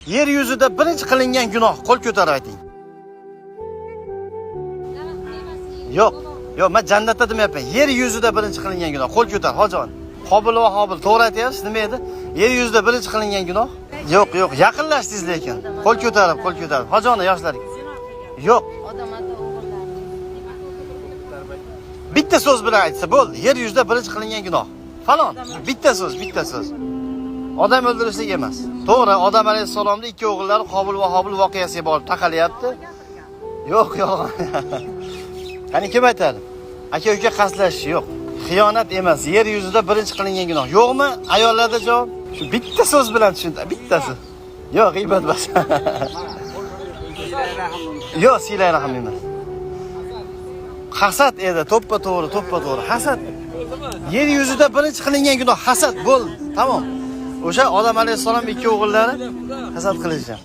Yer yuzida birinchi qilingan gunoh, qo'l ko'tarib ayting. Yo'q, men jannatda demayapman. Yer yuzida birinchi qilingan gunoh, qo'l ko'tar, hojon. Qobil va Hobil, to'g'ri aytyapsiz, nima edi? Yer yuzida birinchi qilingan gunoh? Yo'q, yaqinlashdingiz lekin. Qo'l ko'tarib. Hojona yoshlar. Yo'q. Bitta so'z bilan aytsa bo'ldi. Yer yuzida birinchi qilingan gunoh. Falon. Bitta so'z. Odam o'ldirishlik emas. To'g'ri, Odam alayhisolamning ikki o'g'illari Qobil va Hobil voqeasiga borib taqalyapti. Yo'q. Qani kim aytadi? Aka-uka qasdlashish yo'q. Xiyonat emas, yer yuzida birinchi qilingan gunoh. Yo'qmi? Ayollarda javob. Shu bitta so'z bilan tushundim. Bittasi. Yo'q, g'iybat emas. Yo'q, silay rahim emas. Hasad edi, to'ppa to'g'ri. Hasad. Yer yuzida birinchi qilingan gunoh hasad bo'ldi. Tamom. O'sha Odam alayhisolam ikki o'g'illari hasad qilishgan.